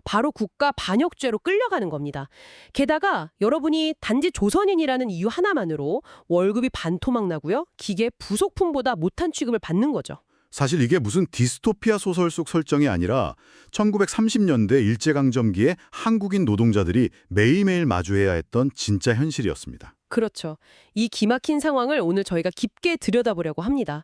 바로 국가 반역죄로 끌려가는 겁니다. 게다가 여러분이 단지 조선인이라는 이유 하나만으로 월급이 반토막 나고요. 기계 부속품보다 못한 취급을 받는 거죠. 사실 이게 무슨 디스토피아 소설 속 설정이 아니라 1930년대 일제강점기에 한국인 노동자들이 매일매일 마주해야 했던 진짜 현실이었습니다. 그렇죠. 이 기막힌 상황을 오늘 저희가 깊게 들여다보려고 합니다.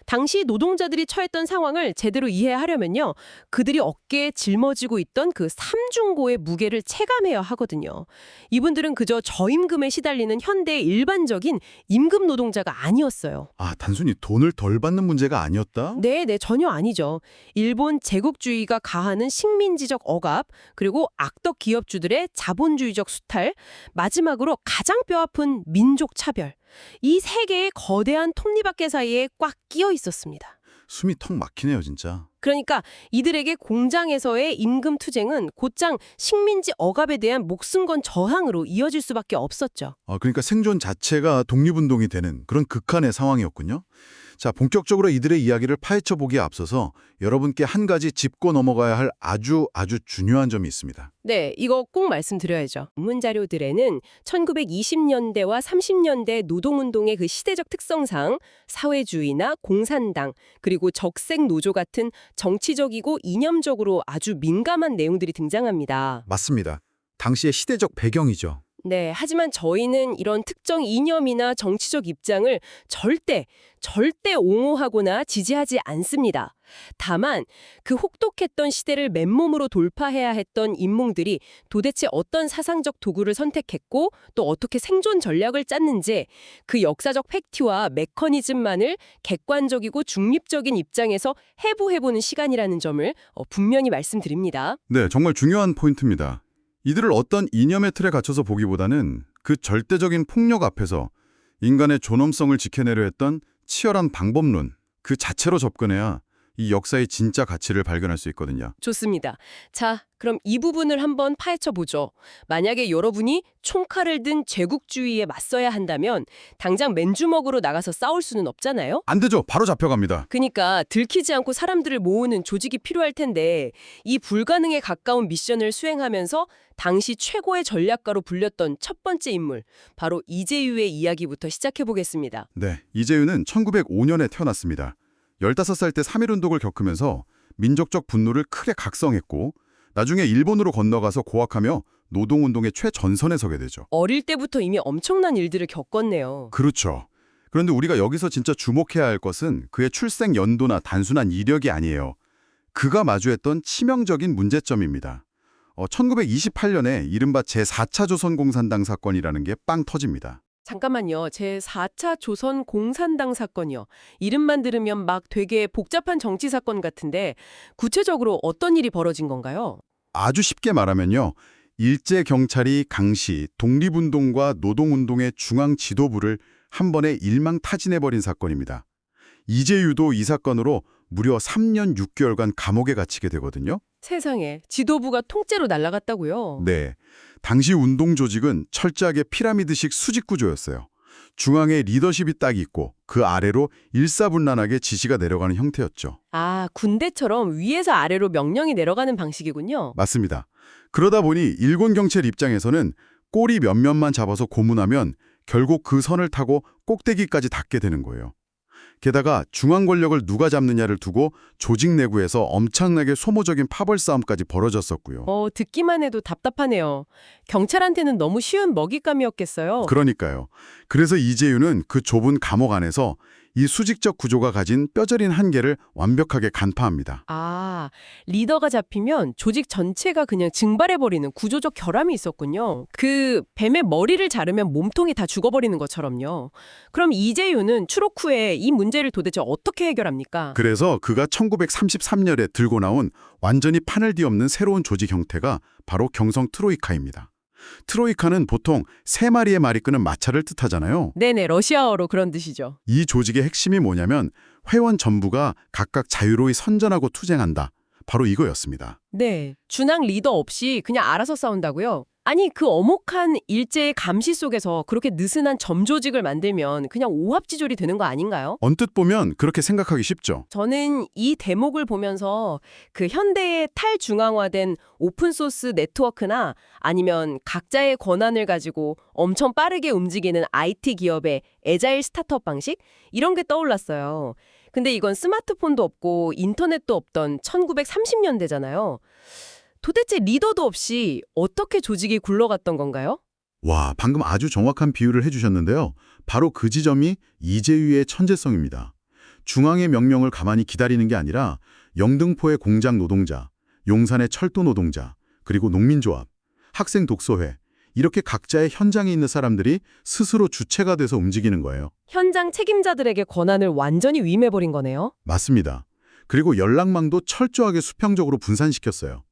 당시 노동자들이 처했던 상황을 제대로 이해하려면요. 그들이 어깨에 짊어지고 있던 그 삼중고의 무게를 체감해야 하거든요. 이분들은 그저 저임금에 시달리는 현대의 일반적인 임금 노동자가 아니었어요. 아, 단순히 돈을 덜 받는 문제가 아니었다? 네, 전혀 아니죠. 일본 제국주의가 가하는 식민지적 억압, 그리고 악덕 기업주들의 자본주의적 수탈, 마지막으로 가장 뼈아픈 민족 차별. 이 세 개의 거대한 톱니바퀴 사이에 꽉 끼어 있었습니다. 숨이 턱 막히네요, 진짜. 그러니까 이들에게 공장에서의 임금 투쟁은 곧장 식민지 억압에 대한 목숨 건 저항으로 이어질 수밖에 없었죠. 그러니까 생존 자체가 독립운동이 되는 그런 극한의 상황이었군요. 자, 본격적으로 이들의 이야기를 파헤쳐 보기에 앞서서 여러분께 한 가지 짚고 넘어가야 할 아주 중요한 점이 있습니다. 네, 이거 꼭 말씀드려야죠. 전문 자료들에는 1920년대와 30년대 노동운동의 그 시대적 특성상 사회주의나 공산당, 그리고 적색 노조 같은 정치적이고 이념적으로 아주 민감한 내용들이 등장합니다. 맞습니다. 당시의 시대적 배경이죠. 네, 하지만 저희는 이런 특정 이념이나 정치적 입장을 절대 옹호하거나 지지하지 않습니다. 다만 그 혹독했던 시대를 맨몸으로 돌파해야 했던 인물들이 도대체 어떤 사상적 도구를 선택했고 또 어떻게 생존 전략을 짰는지 그 역사적 팩트와 메커니즘만을 객관적이고 중립적인 입장에서 해부해보는 시간이라는 점을 분명히 말씀드립니다. 네, 정말 중요한 포인트입니다. 이들을 어떤 이념의 틀에 갇혀서 보기보다는 그 절대적인 폭력 앞에서 인간의 존엄성을 지켜내려 했던 치열한 방법론, 그 자체로 접근해야 이 역사의 진짜 가치를 발견할 수 있거든요. 좋습니다. 자, 그럼 이 부분을 한번 파헤쳐보죠. 만약에 여러분이 총칼을 든 제국주의에 맞서야 한다면 당장 맨주먹으로 나가서 싸울 수는 없잖아요? 안 되죠. 바로 잡혀갑니다. 그러니까 들키지 않고 사람들을 모으는 조직이 필요할 텐데 이 불가능에 가까운 미션을 수행하면서 당시 최고의 전략가로 불렸던 첫 번째 인물, 바로 이재유의 이야기부터 시작해보겠습니다. 네, 이재유는 1905년에 태어났습니다. 15살 때 3.1운동을 겪으면서 민족적 분노를 크게 각성했고 나중에 일본으로 건너가서 고학하며 노동운동의 최전선에 서게 되죠. 어릴 때부터 이미 엄청난 일들을 겪었네요. 그렇죠. 그런데 우리가 여기서 진짜 주목해야 할 것은 그의 출생 연도나 단순한 이력이 아니에요. 그가 마주했던 치명적인 문제점입니다. 1928년에 이른바 제4차 조선공산당 사건이라는 게 빵 터집니다. 잠깐만요. 제4차 조선 공산당 사건이요. 이름만 들으면 막 되게 복잡한 정치 사건 같은데 구체적으로 어떤 일이 벌어진 건가요? 아주 쉽게 말하면요. 일제 경찰이 강시 독립운동과 노동운동의 중앙 지도부를 한 번에 일망타진해버린 사건입니다. 이재유도 이 사건으로 무려 3년 6개월간 감옥에 갇히게 되거든요. 세상에, 지도부가 통째로 날아갔다고요? 네. 당시 운동 조직은 철저하게 피라미드식 수직 구조였어요. 중앙에 리더십이 딱 있고 그 아래로 일사분란하게 지시가 내려가는 형태였죠. 아, 군대처럼 위에서 아래로 명령이 내려가는 방식이군요. 맞습니다. 그러다 보니 일본 경찰 입장에서는 꼬리 몇몇만 잡아서 고문하면 결국 그 선을 타고 꼭대기까지 닿게 되는 거예요. 게다가 중앙 권력을 누가 잡느냐를 두고 조직 내부에서 엄청나게 소모적인 파벌 싸움까지 벌어졌었고요. 듣기만 해도 답답하네요. 경찰한테는 너무 쉬운 먹잇감이었겠어요. 그러니까요. 그래서 이재유는 그 좁은 감옥 안에서 이 수직적 구조가 가진 뼈저린 한계를 완벽하게 간파합니다. 아, 리더가 잡히면 조직 전체가 그냥 증발해버리는 구조적 결함이 있었군요. 그 뱀의 머리를 자르면 몸통이 다 죽어버리는 것처럼요. 그럼 이재유는 추록 후에 이 문제를 도대체 어떻게 해결합니까? 그래서 그가 1933년에 들고 나온 완전히 판을 뒤엎는 새로운 조직 형태가 바로 경성 트로이카입니다. 트로이카는 보통 3마리의 말이 끄는 마차를 뜻하잖아요. 네네, 러시아어로 그런 뜻이죠. 이 조직의 핵심이 뭐냐면 회원 전부가 각각 자유로이 선전하고 투쟁한다. 바로 이거였습니다. 네, 준항 리더 없이 그냥 알아서 싸운다고요? 아니, 그 엄혹한 일제의 감시 속에서 그렇게 느슨한 점조직을 만들면 그냥 오합지졸이 되는 거 아닌가요? 언뜻 보면 그렇게 생각하기 쉽죠. 저는 이 대목을 보면서 그 현대의 탈중앙화된 오픈소스 네트워크나 아니면 각자의 권한을 가지고 엄청 빠르게 움직이는 IT 기업의 애자일 스타트업 방식? 이런 게 떠올랐어요. 근데 이건 스마트폰도 없고 인터넷도 없던 1930년대잖아요. 도대체 리더도 없이 어떻게 조직이 굴러갔던 건가요? 와, 방금 아주 정확한 비유를 해주셨는데요. 바로 그 지점이 이재유의 천재성입니다. 중앙의 명령을 가만히 기다리는 게 아니라 영등포의 공장 노동자, 용산의 철도 노동자, 그리고 농민조합, 학생 독서회 이렇게 각자의 현장에 있는 사람들이 스스로 주체가 돼서 움직이는 거예요. 현장 책임자들에게 권한을 완전히 위임해버린 거네요. 맞습니다. 그리고 연락망도 철저하게 수평적으로 분산시켰어요.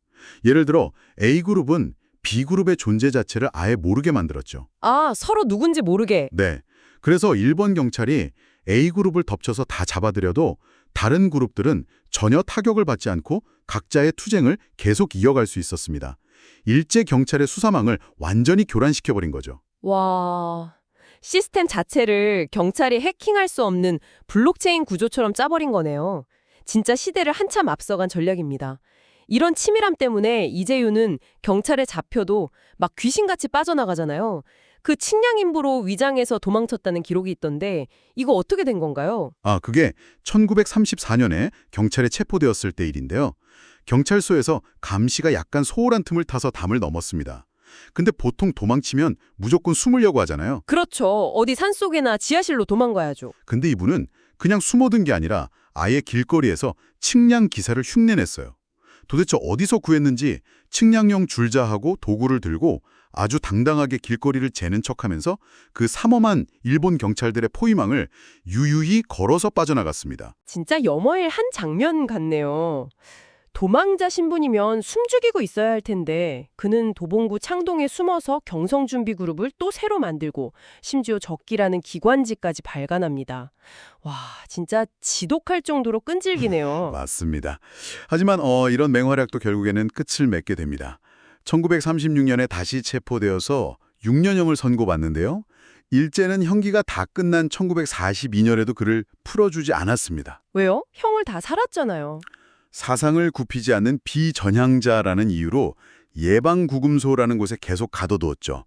예를 들어 A그룹은 B그룹의 존재 자체를 아예 모르게 만들었죠. 아, 서로 누군지 모르게. 네. 그래서 일본 경찰이 A그룹을 덮쳐서 다 잡아들여도 다른 그룹들은 전혀 타격을 받지 않고 각자의 투쟁을 계속 이어갈 수 있었습니다. 일제 경찰의 수사망을 완전히 교란시켜버린 거죠. 와, 시스템 자체를 경찰이 해킹할 수 없는 블록체인 구조처럼 짜버린 거네요. 진짜 시대를 한참 앞서간 전략입니다. 이런 치밀함 때문에 이재유는 경찰에 잡혀도 막 귀신같이 빠져나가잖아요. 그 측량 인부로 위장해서 도망쳤다는 기록이 있던데 이거 어떻게 된 건가요? 아, 그게 1934년에 경찰에 체포되었을 때 일인데요. 경찰서에서 감시가 약간 소홀한 틈을 타서 담을 넘었습니다. 근데 보통 도망치면 무조건 숨으려고 하잖아요. 그렇죠. 어디 산속이나 지하실로 도망가야죠. 근데 이분은 그냥 숨어든 게 아니라 아예 길거리에서 측량 기사를 흉내냈어요. 도대체 어디서 구했는지 측량용 줄자하고 도구를 들고 아주 당당하게 길거리를 재는 척하면서 그 삼엄한 일본 경찰들의 포위망을 유유히 걸어서 빠져나갔습니다. 진짜 영화의 한 장면 같네요. 도망자 신분이면 숨죽이고 있어야 할 텐데 그는 도봉구 창동에 숨어서 경성준비그룹을 또 새로 만들고 심지어 적기라는 기관지까지 발간합니다. 와, 진짜 지독할 정도로 끈질기네요. 맞습니다. 하지만 이런 맹활약도 결국에는 끝을 맺게 됩니다. 1936년에 다시 체포되어서 6년형을 선고받는데요. 일제는 형기가 다 끝난 1942년에도 그를 풀어주지 않았습니다. 왜요? 형을 다 살았잖아요. 사상을 굽히지 않는 비전향자라는 이유로 예방구금소라는 곳에 계속 가둬두었죠.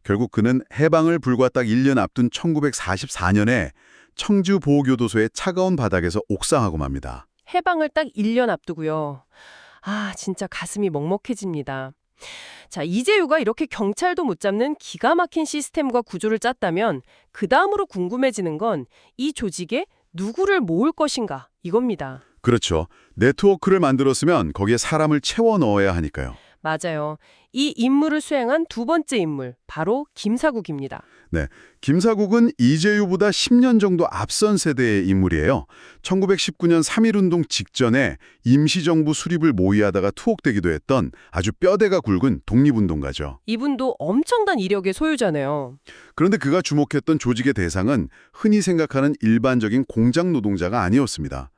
결국 그는 해방을 불과 딱 1년 앞둔 1944년에 청주보호교도소의 차가운 바닥에서 옥상하고 맙니다. 해방을 딱 1년 앞두고요. 아, 진짜 가슴이 먹먹해집니다. 자, 이재유가 이렇게 경찰도 못 잡는 기가 막힌 시스템과 구조를 짰다면 그 다음으로 궁금해지는 건 이 조직에 누구를 모을 것인가 이겁니다. 그렇죠. 네트워크를 만들었으면 거기에 사람을 채워 넣어야 하니까요. 맞아요. 이 임무를 수행한 두 번째 인물, 바로 김사국입니다. 네, 김사국은 이재유보다 10년 정도 앞선 세대의 인물이에요. 1919년 3.1운동 직전에 임시정부 수립을 모의하다가 투옥되기도 했던 아주 뼈대가 굵은 독립운동가죠. 이분도 엄청난 이력의 소유자네요. 그런데 그가 주목했던 조직의 대상은 흔히 생각하는 일반적인 공장 노동자가 아니었습니다.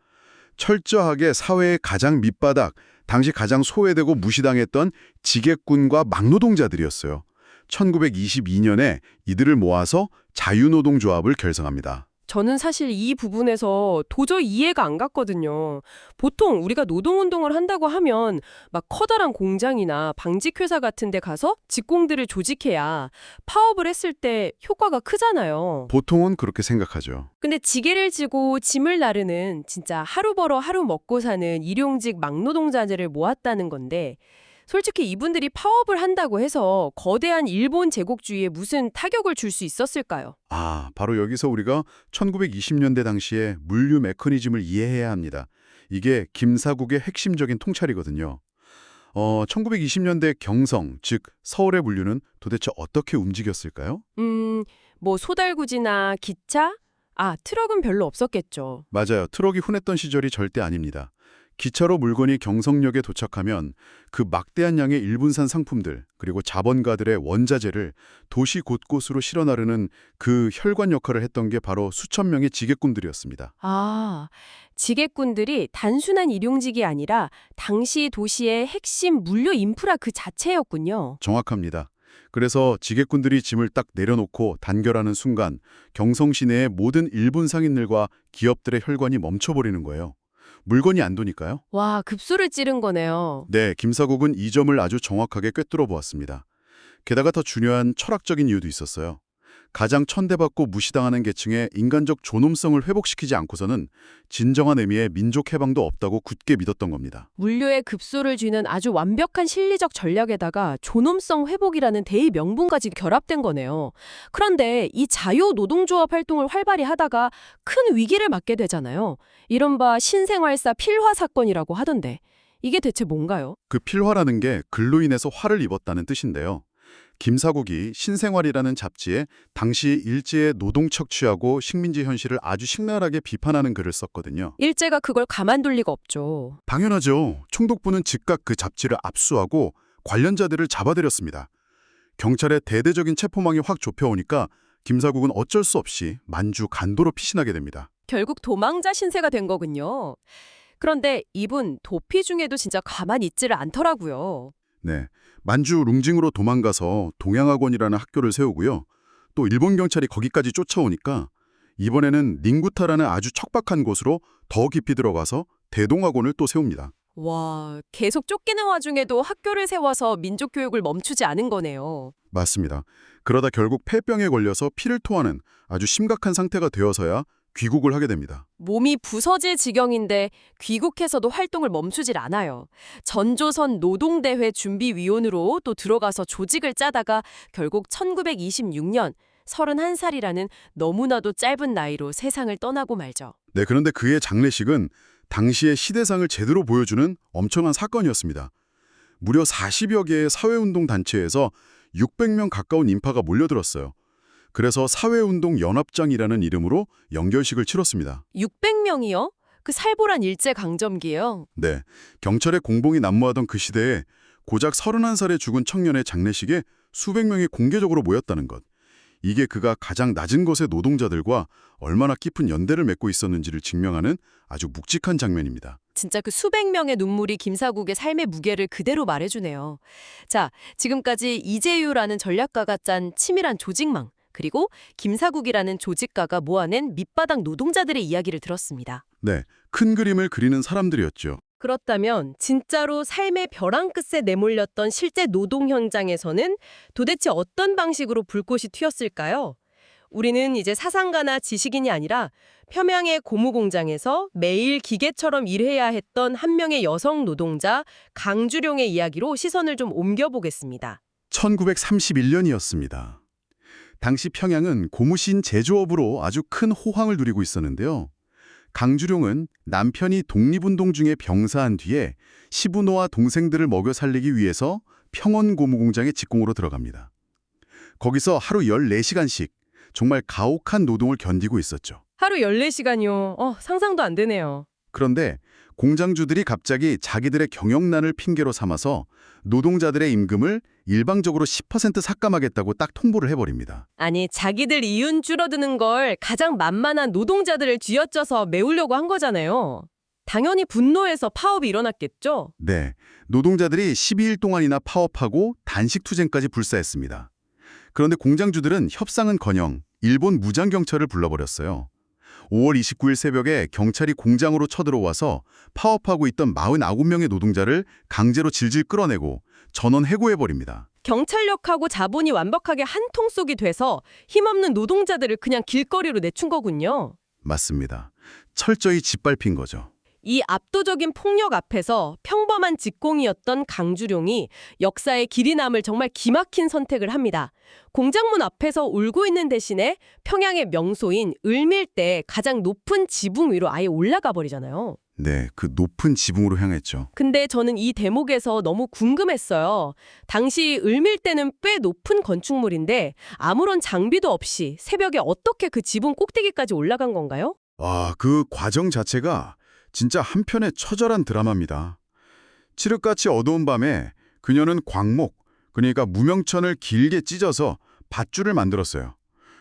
철저하게 사회의 가장 밑바닥, 당시 가장 소외되고 무시당했던 지객군과 막노동자들이었어요. 1922년에 이들을 모아서 자유노동조합을 결성합니다. 저는 사실 이 부분에서 도저히 이해가 안 갔거든요. 보통 우리가 노동운동을 한다고 하면 막 커다란 공장이나 방직회사 같은 데 가서 직공들을 조직해야 파업을 했을 때 효과가 크잖아요. 보통은 그렇게 생각하죠. 근데 지게를 지고 짐을 나르는 진짜 하루 벌어 하루 먹고 사는 일용직 막노동자들을 모았다는 건데 솔직히 이분들이 파업을 한다고 해서 거대한 일본 제국주의에 무슨 타격을 줄 수 있었을까요? 아, 바로 여기서 우리가 1920년대 당시의 물류 메커니즘을 이해해야 합니다. 이게 김사국의 핵심적인 통찰이거든요. 1920년대 경성, 즉 서울의 물류는 도대체 어떻게 움직였을까요? 뭐 소달구지나 기차? 아, 트럭은 별로 없었겠죠. 맞아요. 트럭이 흔했던 시절이 절대 아닙니다. 기차로 물건이 경성역에 도착하면 그 막대한 양의 일본산 상품들 그리고 자본가들의 원자재를 도시 곳곳으로 실어 나르는 그 혈관 역할을 했던 게 바로 수천 명의 지게꾼들이었습니다. 아, 지게꾼들이 단순한 일용직이 아니라 당시 도시의 핵심 물류 인프라 그 자체였군요. 정확합니다. 그래서 지게꾼들이 짐을 딱 내려놓고 단결하는 순간 경성 시내의 모든 일본 상인들과 기업들의 혈관이 멈춰버리는 거예요. 물건이 안 도니까요. 와, 급소를 찌른 거네요. 네, 김사국은 이 점을 아주 정확하게 꿰뚫어 보았습니다. 게다가 더 중요한 철학적인 이유도 있었어요. 가장 천대받고 무시당하는 계층의 인간적 존엄성을 회복시키지 않고서는 진정한 의미의 민족 해방도 없다고 굳게 믿었던 겁니다. 물류에 급소를 쥐는 아주 완벽한 실리적 전략에다가 존엄성 회복이라는 대의 명분까지 결합된 거네요. 그런데 이 자유노동조합 활동을 활발히 하다가 큰 위기를 맞게 되잖아요. 이른바 신생활사 필화 사건이라고 하던데 이게 대체 뭔가요? 그 필화라는 게 글로 인해서 화를 입었다는 뜻인데요. 김사국이 신생활이라는 잡지에 당시 일제의 노동 척취하고 식민지 현실을 아주 식nar하게 비판하는 글을 썼거든요. 일제가 그걸 가만둘 리가 없죠. 당연하죠. 총독부는 즉각 그 잡지를 압수하고 관련자들을 잡아들였습니다. 경찰의 대대적인 체포망이 확 좁혀오니까 김사국은 어쩔 수 없이 만주 간도로 피신하게 됩니다. 결국 도망자 신세가 된 거군요. 그런데 이분 도피 중에도 진짜 가만히 있지를 않더라고요. 네, 만주 룽징으로 도망가서 동양학원이라는 학교를 세우고요. 또 일본 경찰이 거기까지 쫓아오니까 이번에는 닝구타라는 아주 척박한 곳으로 더 깊이 들어가서 대동학원을 또 세웁니다. 와, 계속 쫓기는 와중에도 학교를 세워서 민족교육을 멈추지 않은 거네요. 맞습니다. 그러다 결국 폐병에 걸려서 피를 토하는 아주 심각한 상태가 되어서야 귀국을 하게 됩니다. 몸이 부서질 지경인데 귀국해서도 활동을 멈추질 않아요. 전조선 노동대회 준비위원으로 또 들어가서 조직을 짜다가 결국 1926년 31살이라는 너무나도 짧은 나이로 세상을 떠나고 말죠. 네, 그런데 그의 장례식은 당시의 시대상을 제대로 보여주는 엄청난 사건이었습니다. 무려 40여 개의 사회운동 단체에서 600명 가까운 인파가 몰려들었어요. 그래서 사회운동 연합장이라는 이름으로 연결식을 치렀습니다. 600명이요? 그 살벌한 일제강점기예요. 네, 경찰의 공봉이 난무하던 그 시대에 고작 31살에 죽은 청년의 장례식에 수백 명이 공개적으로 모였다는 것. 이게 그가 가장 낮은 것의 노동자들과 얼마나 깊은 연대를 맺고 있었는지를 증명하는 아주 묵직한 장면입니다. 진짜 그 수백 명의 눈물이 김사국의 삶의 무게를 그대로 말해주네요. 자, 지금까지 이재유라는 전략가가 짠 치밀한 조직망, 그리고 김사국이라는 조직가가 모아낸 밑바닥 노동자들의 이야기를 들었습니다. 네, 큰 그림을 그리는 사람들이었죠. 그렇다면 진짜로 삶의 벼랑 끝에 내몰렸던 실제 노동 현장에서는 도대체 어떤 방식으로 불꽃이 튀었을까요? 우리는 이제 사상가나 지식인이 아니라 평양의 고무공장에서 매일 기계처럼 일해야 했던 한 명의 여성 노동자 강주룡의 이야기로 시선을 좀 옮겨보겠습니다. 1931년이었습니다. 당시 평양은 고무신 제조업으로 아주 큰 호황을 누리고 있었는데요. 강주룡은 남편이 독립운동 중에 병사한 뒤에 시부노와 동생들을 먹여 살리기 위해서 평원 고무공장에 직공으로 들어갑니다. 거기서 하루 14시간씩 정말 가혹한 노동을 견디고 있었죠. 하루 14시간이요. 상상도 안 되네요. 그런데 공장주들이 갑자기 자기들의 경영난을 핑계로 삼아서 노동자들의 임금을 일방적으로 10% 삭감하겠다고 딱 통보를 해버립니다. 아니, 자기들 이윤 줄어드는 걸 가장 만만한 노동자들을 쥐어짜서 메우려고 한 거잖아요. 당연히 분노해서 파업이 일어났겠죠? 네, 노동자들이 12일 동안이나 파업하고 단식투쟁까지 불사했습니다. 그런데 공장주들은 협상은커녕 일본 무장경찰을 불러버렸어요. 5월 29일 새벽에 경찰이 공장으로 쳐들어와서 파업하고 있던 49명의 노동자를 강제로 질질 끌어내고 전원 해고해버립니다. 경찰력하고 자본이 완벽하게 한 통속이 돼서 힘없는 노동자들을 그냥 길거리로 내춘 거군요. 맞습니다. 철저히 짓밟힌 거죠. 이 압도적인 폭력 앞에서 평범한 직공이었던 강주룡이 역사의 길이 남을 정말 기막힌 선택을 합니다. 공장문 앞에서 울고 있는 대신에 평양의 명소인 을밀대의 가장 높은 지붕 위로 아예 올라가 버리잖아요. 네, 그 높은 지붕으로 향했죠. 근데 저는 이 대목에서 너무 궁금했어요. 당시 을밀대는 꽤 높은 건축물인데 아무런 장비도 없이 새벽에 어떻게 그 지붕 꼭대기까지 올라간 건가요? 그 과정 자체가 진짜 한편의 처절한 드라마입니다. 칠흑같이 어두운 밤에 그녀는 광목, 그러니까 무명천을 길게 찢어서 밧줄을 만들었어요.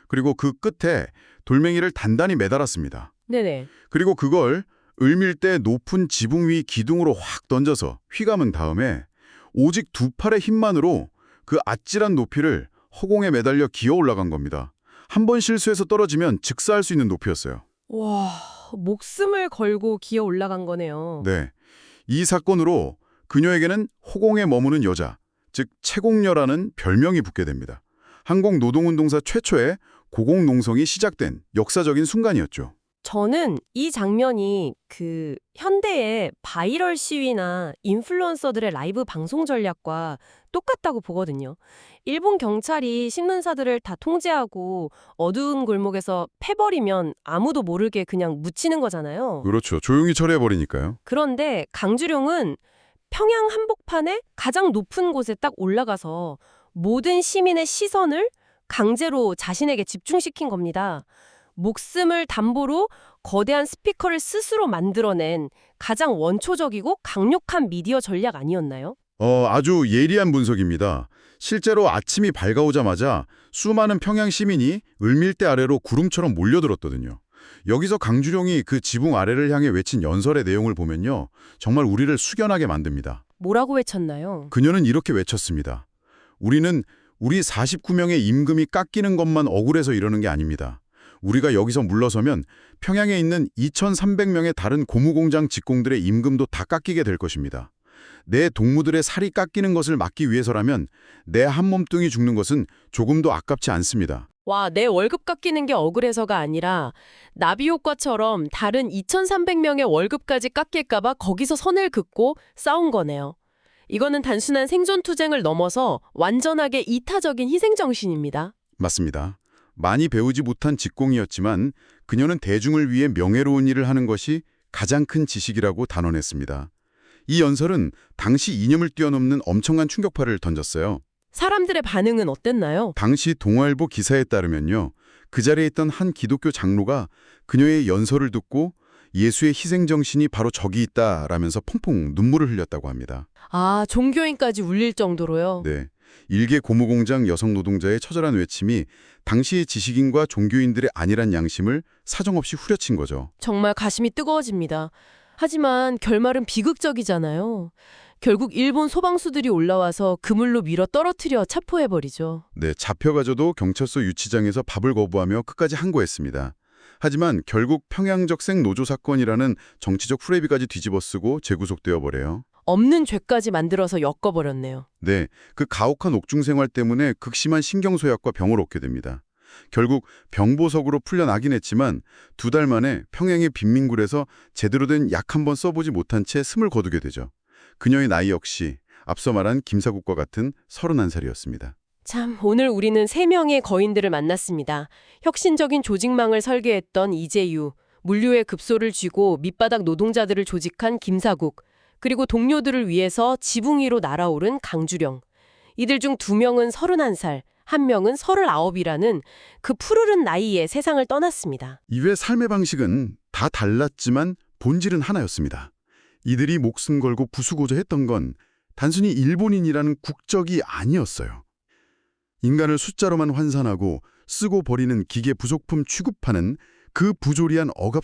그리고 그 끝에 돌멩이를 단단히 매달았습니다. 네네. 그리고 그걸 을밀대 높은 지붕 위 기둥으로 확 던져서 휘감은 다음에 오직 두 팔의 힘만으로 그 아찔한 높이를 허공에 매달려 기어 올라간 겁니다. 한 번 실수해서 떨어지면 즉사할 수 있는 높이였어요. 와, 목숨을 걸고 기어 올라간 거네요. 네, 이 사건으로 그녀에게는 허공에 머무는 여자, 즉 채공녀라는 별명이 붙게 됩니다. 한국노동운동사 최초의 고공농성이 시작된 역사적인 순간이었죠. 저는 이 장면이 그 현대의 바이럴 시위나 인플루언서들의 라이브 방송 전략과 똑같다고 보거든요. 일본 경찰이 신문사들을 다 통제하고 어두운 골목에서 패버리면 아무도 모르게 그냥 묻히는 거잖아요. 그렇죠. 조용히 처리해버리니까요. 그런데 강주룡은 평양 한복판의 가장 높은 곳에 딱 올라가서 모든 시민의 시선을 강제로 자신에게 집중시킨 겁니다. 목숨을 담보로 거대한 스피커를 스스로 만들어낸 가장 원초적이고 강력한 미디어 전략 아니었나요? 아주 예리한 분석입니다. 실제로 아침이 밝아오자마자 수많은 평양 시민이 을밀대 아래로 구름처럼 몰려들었거든요. 여기서 강주룡이 그 지붕 아래를 향해 외친 연설의 내용을 보면요. 정말 우리를 숙연하게 만듭니다. 뭐라고 외쳤나요? 그녀는 이렇게 외쳤습니다. 우리는 우리 49명의 임금이 깎이는 것만 억울해서 이러는 게 아닙니다. 우리가 여기서 물러서면 평양에 있는 2,300명의 다른 고무공장 직공들의 임금도 다 깎이게 될 것입니다. 내 동무들의 살이 깎이는 것을 막기 위해서라면 내 한 몸뚱이 죽는 것은 조금도 아깝지 않습니다. 와, 내 월급 깎이는 게 억울해서가 아니라 나비 효과처럼 다른 2,300명의 월급까지 깎일까봐 거기서 선을 긋고 싸운 거네요. 이거는 단순한 생존투쟁을 넘어서 완전하게 이타적인 희생정신입니다. 맞습니다. 많이 배우지 못한 직공이었지만 그녀는 대중을 위해 명예로운 일을 하는 것이 가장 큰 지식이라고 단언했습니다. 이 연설은 당시 이념을 뛰어넘는 엄청난 충격파를 던졌어요. 사람들의 반응은 어땠나요? 당시 동아일보 기사에 따르면요. 그 자리에 있던 한 기독교 장로가 그녀의 연설을 듣고 예수의 희생정신이 바로 저기 있다라면서 펑펑 눈물을 흘렸다고 합니다. 아, 종교인까지 울릴 정도로요? 네, 일개 고무공장 여성 노동자의 처절한 외침이 당시의 지식인과 종교인들의 안일한 양심을 사정없이 후려친 거죠. 정말 가슴이 뜨거워집니다. 하지만 결말은 비극적이잖아요. 결국 일본 소방수들이 올라와서 그물로 밀어 떨어뜨려 체포해버리죠. 네, 잡혀가져도 경찰서 유치장에서 밥을 거부하며 끝까지 항고했습니다. 하지만 결국 평양적생 노조 사건이라는 정치적 후레비까지 뒤집어쓰고 재구속되어 버려요. 없는 죄까지 만들어서 엮어버렸네요. 네, 그 가혹한 옥중 생활 때문에 극심한 신경소약과 병을 얻게 됩니다. 결국 병보석으로 풀려나긴 했지만 2달 만에 평양의 빈민굴에서 제대로 된 약 한 번 써보지 못한 채 숨을 거두게 되죠. 그녀의 나이 역시 앞서 말한 김사국과 같은 31살이었습니다. 참, 오늘 우리는 3명의 거인들을 만났습니다. 혁신적인 조직망을 설계했던 이재유, 물류의 급소를 쥐고 밑바닥 노동자들을 조직한 김사국, 그리고 동료들을 위해서 지붕 위로 날아오른 강주령. 이들 중 2명은 31살, 1명은 39이라는 그 푸르른 나이에 세상을 떠났습니다. 이외 삶의 방식은 다 달랐지만 본질은 하나였습니다. 이들이 목숨 걸고 부수고자 했던 건 단순히 일본인이라는 국적이 아니었어요. 인간을 숫자로만 환산하고 쓰고 버리는 기계 부속품 취급하는 그 부조리한 억압